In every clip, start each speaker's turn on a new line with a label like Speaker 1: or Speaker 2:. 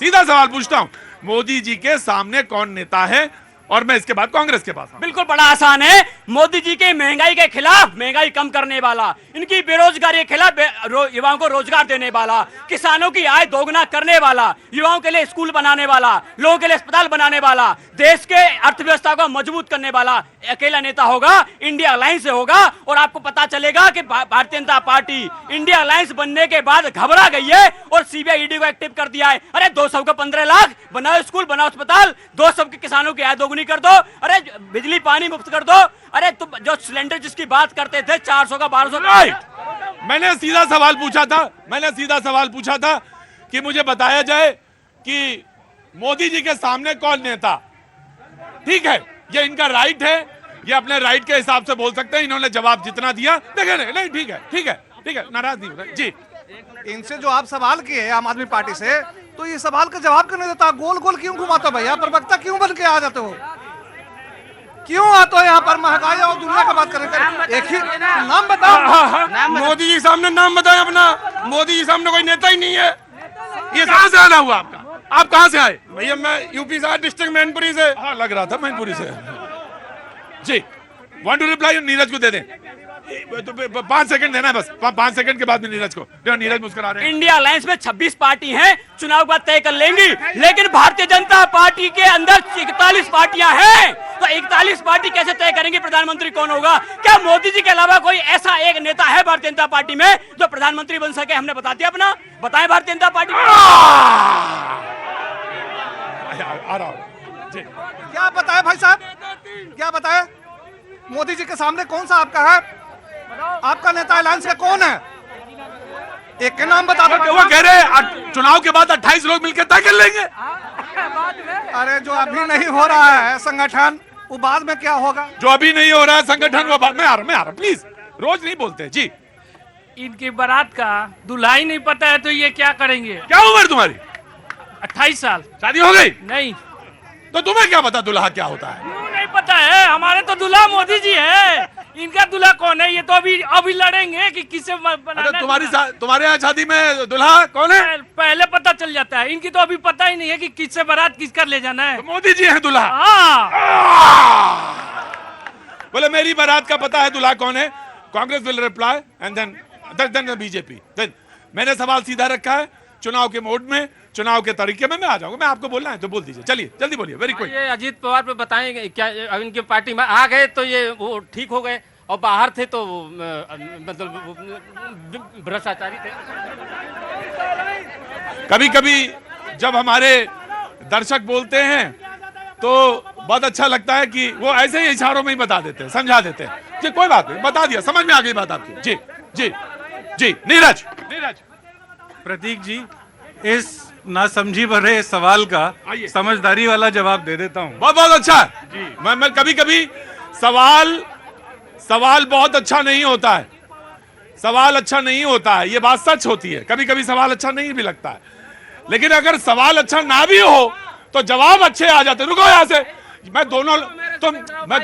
Speaker 1: सीधा सवाल पूछता हूं, मोदी जी के सामने कौन नेता है? और मैं इसके बाद कांग्रेस के पास आऊं।
Speaker 2: बिल्कुल बड़ा आसान है। मोदी जी के महंगाई के खिलाफ, महंगाई कम करने वाला, इनकी बेरोजगारी के खिलाफ युवाओं को रोजगार देने वाला, किसानों की आय दोगुना करने वाला, युवाओं के लिए स्कूल बनाने वाला, लोगों के लिए अस्पताल बनाने वाला, देश के अर्थव्यवस्था को मजबूत करने वाला अकेला नेता होगा, इंडिया अलायंस से होगा। और आपको पता चलेगा कि Bharatiya Janata party India alliance बनने के बाद घबरा गई है और सीबीआई ईडी को एक्टिव कर दिया है। अरे 200 का 15 लाख, बनाओ स्कूल, बनाओ अस्पताल, 200 के किसानों की आय दोगुनी कर दो, अरे बिजली पानी मुफ्त कर दो। अरे तुम जो सिलेंडर जिसकी बात करते थे 400 का 1200 का।
Speaker 1: मैंने सीधा सवाल पूछा था कि मुझे बताया जाए कि मोदी जी के सामने कौन नेता। ठीक है, ये इनका राइट है, ये अपने राइट के हिसाब से बोल सकते हैं। इन्होंने जवाब जितना दिया, देखे नहीं, ठीक है, नाराज नहीं हो रहे जी।
Speaker 3: इनसे जो आप सवाल किए आम आदमी पार्टी से, तो ये सवाल का जवाब क्यों नहीं देता? गोल गोल क्यों घुमाते हो भैया? प्रवक्ता क्यों बन के आ जाते हो? क्यों आते हो यहाँ पर? महंगाई और दुनिया का बात करें, एक ही नाम बताओ।
Speaker 1: मोदी जी सामने नाम बताएं अपना। मोदी जी सामने कोई नेता ही नहीं है। ये कहाँ से आना हुआ आपका? आप कहाँ से आए?
Speaker 4: भैया मैं यूपी से, डिस्ट्रिक्ट मैनपुरी से।
Speaker 1: हाँ, लग रहा था मैनपुरी से जी। Want to reply? नीरज को दे दें, तो 5 सेकंड देना है बस। 5 सेकंड के बाद में नीरज को। नीरज मुस्कुरा रहे हैं।
Speaker 2: इंडिया अलायंस में 26 पार्टी हैं, चुनाव बाद तय कर लेंगी, लेकिन भारतीय जनता पार्टी के अंदर 41 पार्टियां हैं। तो 41 पार्टी कैसे तय करेंगे प्रधानमंत्री कौन होगा? क्या मोदी जी के अलावा कोई ऐसा एक नेता है भारतीय जनता पार्टी में जो प्रधानमंत्री बन सके? हमने बता दिया अपना, बताएं भारतीय जनता पार्टी
Speaker 1: आ रहा हूं जी।
Speaker 3: क्या बताए भाई साहब, क्या बताए? मोदी जी के सामने कौन सा आपका है? आपका नेता अलायंस का कौन है? एक के नाम बता दो।
Speaker 1: वो कह रहे हैं चुनाव के बाद 28 लोग मिलकर तय कर लेंगे।
Speaker 3: अरे जो अभी नहीं हो रहा है संगठन, वो बाद में क्या होगा?
Speaker 1: जो अभी नहीं हो रहा है संगठन, वो बाद में आ रहा प्लीज, रोज नहीं बोलते जी।
Speaker 5: इनकी बारात का दूल्हा ही नहीं पता है तो ये क्या करेंगे?
Speaker 1: क्या उम्र तुम्हारी?
Speaker 5: 28 साल।
Speaker 1: शादी हो गई?
Speaker 5: नहीं।
Speaker 1: तो तुम्हें क्या पता दूल्हा क्या होता है?
Speaker 5: क्यों नहीं पता है? हमारे तो दूल्हा मोदी जी है, इनका दूल्हा कौन है? ये तो अभी लड़ेंगे कि किसे बनाना।
Speaker 1: तुम्हारे यहाँ शादी में दूल्हा कौन है?
Speaker 5: पहले पता चल जाता है। इनकी तो अभी पता ही नहीं है कि किससे बारात किसका ले जाना है।
Speaker 1: तो मोदी जी है दूल्हा?
Speaker 5: हाँ।
Speaker 1: बोले मेरी बारात का पता है दूल्हा कौन है। Congress will reply and then BJP. मैंने सवाल सीधा रखा है, चुनाव के मोड में, चुनाव के तरीके में मैं आ जाऊंगा। मैं आपको बोलना है तो बोल दीजिए, चलिए जल्दी बोलिए। Very quick.
Speaker 6: ये अजीत पवार पे बताएंगे क्या? अब इनकी पार्टी में आ गए तो ये वो ठीक हो गए, और बाहर थे तो मतलब भ्रष्टाचारी थे।
Speaker 1: कभी कभी जब हमारे दर्शक बोलते हैं तो बहुत अच्छा लगता है कि वो ऐसे ही इशारों में ही बता देते हैं, समझा देते हैं जी। कोई बात नहीं, बता दिया, समझ में आ गई बात आपकी जी जी जी। नीरज
Speaker 7: प्रतीक जी, इस नासमझी भरे सवाल का समझदारी वाला जवाब दे देता हूँ।
Speaker 1: बहुत बहुत अच्छा जी। मैं कभी कभी सवाल बहुत अच्छा नहीं होता है, सवाल अच्छा नहीं होता है, ये बात सच होती है। कभी कभी सवाल अच्छा नहीं भी लगता है, लेकिन अगर सवाल अच्छा ना भी हो तो जवाब अच्छे आ जाते। रुको यहाँ से, मैं दोनों मैं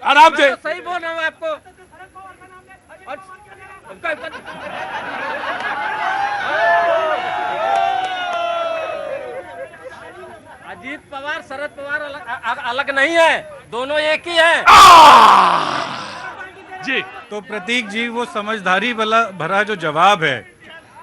Speaker 1: आराम से
Speaker 6: सही बोल रहा हूँ आपको। अजीत पवार शरद पवार अलग नहीं है, दोनों एक ही है
Speaker 1: जी।
Speaker 7: तो प्रतीक जी, वो समझदारी वाला भरा जो जवाब है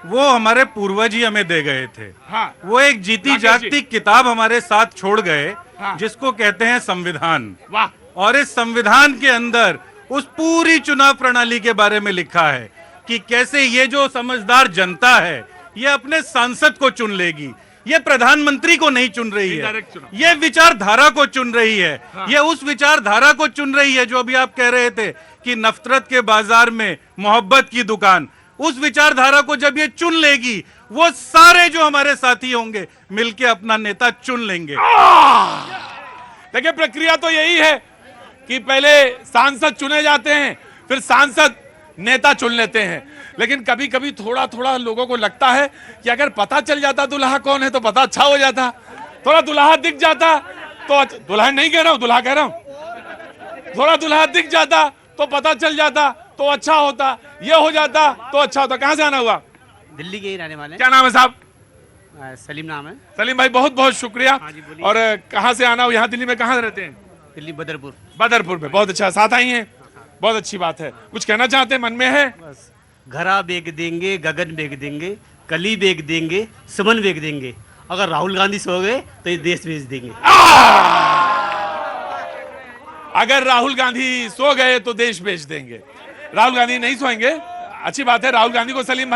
Speaker 7: वो हमारे पूर्वज ही हमें दे गए थे।
Speaker 1: हाँ।
Speaker 7: वो एक जीती जागती किताब हमारे साथ छोड़ गए,
Speaker 1: हाँ।
Speaker 7: जिसको कहते हैं संविधान।
Speaker 1: वाह।
Speaker 7: और इस संविधान के अंदर उस पूरी चुनाव प्रणाली के बारे में लिखा है कि कैसे ये जो समझदार जनता है ये अपने सांसद को चुन लेगी, ये प्रधानमंत्री को नहीं चुन रही है, ये विचारधारा को चुन रही है। हाँ। ये उस विचारधारा को चुन रही है जो अभी आप कह रहे थे कि नफरत के बाजार में मोहब्बत की दुकान। उस विचारधारा को जब ये चुन लेगी, वो सारे जो हमारे साथी होंगे मिलके अपना नेता चुन लेंगे।
Speaker 1: देखिए, प्रक्रिया तो यही है कि पहले सांसद चुने जाते हैं, फिर सांसद नेता चुन लेते हैं। लेकिन कभी कभी थोड़ा थोड़ा लोगों को लगता है कि अगर पता चल जाता दूल्हा कौन है तो पता अच्छा हो जाता, थोड़ा दुल्हा दिख जाता तो दुल्हा नहीं कह रहा हूं, दुल्हा कह रहा हूं, थोड़ा दुल्हा दिख जाता तो पता चल जाता तो अच्छा होता, ये हो जाता तो अच्छा होता। कहां से आना हुआ?
Speaker 8: दिल्ली के ही रहने वाले।
Speaker 1: क्या नाम है साहब?
Speaker 8: सलीम नाम है।
Speaker 1: सलीम भाई बहुत बहुत शुक्रिया।
Speaker 8: जी, बोलिए।
Speaker 1: और कहाँ से आना हो, यहाँ दिल्ली में कहाँ रहते हैं?
Speaker 8: दिल्ली बदरपुर।
Speaker 1: बदरपुर में, बहुत अच्छा, साथ आई हैं, बहुत अच्छी बात है। कुछ कहना चाहते हैं, मन में है?
Speaker 8: बस घरा बेच देंगे, गगन बेच देंगे, कली बेच देंगे, सुमन बेच देंगे, अगर राहुल गांधी सो गए तो ये देश बेच देंगे।
Speaker 1: अगर राहुल गांधी सो गए तो देश बेच देंगे। राहुल गांधी नहीं सोएंगे, अच्छी बात है। राहुल गांधी को सलीम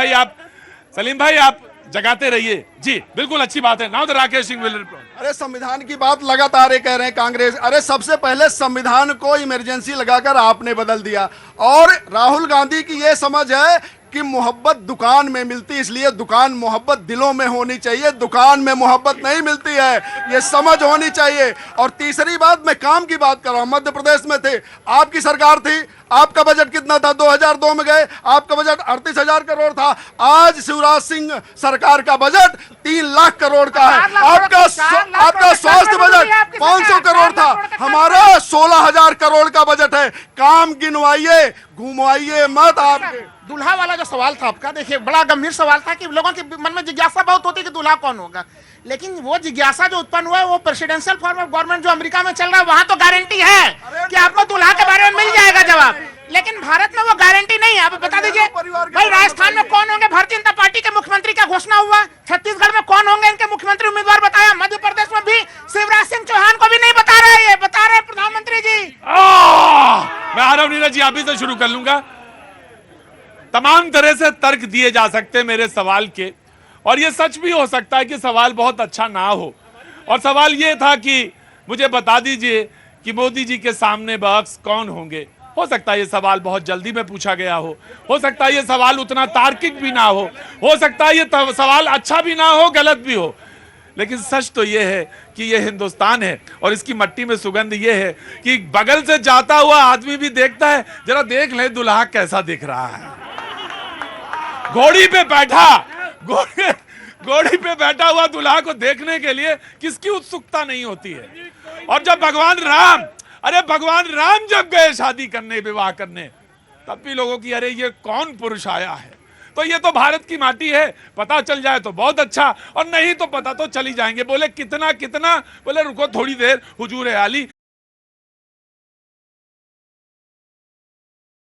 Speaker 1: भाई आप जगाते रहिए जी, बिल्कुल अच्छी बात है। Now the Rakesh Singh will reply.
Speaker 4: अरे संविधान की बात लगातार ये कह रहे हैं कांग्रेस। अरे सबसे पहले संविधान को इमरजेंसी लगाकर आपने बदल दिया। और राहुल गांधी की ये समझ है कि मोहब्बत दुकान में मिलती, इसलिए दुकान मोहब्बत दिलों में होनी चाहिए, दुकान में मोहब्बत नहीं मिलती है, ये समझ होनी चाहिए। और तीसरी बात, मैं काम की बात कर रहा हूं। मध्य प्रदेश में थे, आपकी सरकार थी, आपका बजट कितना था? 2002 में गए, आपका बजट 38,000 करोड़ था। आज शिवराज सिंह सरकार का बजट 3 लाख करोड़ का है। आपका स्वास्थ्य बजट 500 करोड़ था, हमारा 16,000 करोड़ का बजट है। काम गिनवाइए, घुमाइए मत। आपके
Speaker 9: दूल्हा वाला जो सवाल था आपका, देखिए बड़ा गंभीर सवाल था कि लोगों के मन में जिज्ञासा बहुत होती है कि दूल्हा कौन होगा। लेकिन वो जिज्ञासा जो उत्पन्न हुआ है वो प्रेसिडेंशियल फॉर्म ऑफ गवर्नमेंट जो अमेरिका में चल रहा है, वहां तो गारंटी है कि आपको दूल्हा के बारे में मिल जाएगा जवाब। लेकिन भारत में वो गारंटी नहीं है। आप बता दीजिए भाई, राजस्थान में कौन होंगे भारतीय जनता पार्टी के मुख्यमंत्री का घोषणा हुआ, छत्तीसगढ़ में कौन होंगे इनके मुख्यमंत्री उम्मीदवार बताया, मध्य प्रदेश में भी शिवराज सिंह चौहान को भी नहीं बता रहे, ये बता रहे प्रधानमंत्री जी।
Speaker 1: मैं आ रहा हूं नीरज जी, आप ही से शुरू कर लूंगा। तमाम तरह से तर्क दिए जा सकते हैं मेरे सवाल के, और ये सच भी हो सकता है कि सवाल बहुत अच्छा ना हो। और सवाल ये था कि मुझे बता दीजिए कि मोदी जी के सामने बख्श कौन होंगे। हो सकता है ये सवाल बहुत जल्दी में पूछा गया हो सकता है ये सवाल उतना तार्किक भी ना हो सकता है ये सवाल अच्छा भी ना हो, गलत भी हो। लेकिन सच तो ये है कि ये हिंदुस्तान है और इसकी मट्टी में सुगंध ये है कि बगल से जाता हुआ आदमी भी देखता है, जरा देख ले दुल्हा कैसा दिख रहा है। घोड़ी पे बैठा हुआ दुल्हा को देखने के लिए किसकी उत्सुकता नहीं होती है। और जब भगवान राम जब गए शादी करने, विवाह करने, तब भी लोगों की अरे ये कौन पुरुष आया है। तो ये तो भारत की माटी है, पता चल जाए तो बहुत अच्छा, और नहीं तो पता तो चली जाएंगे। बोले कितना, बोले रुको थोड़ी देर, हुजूर आली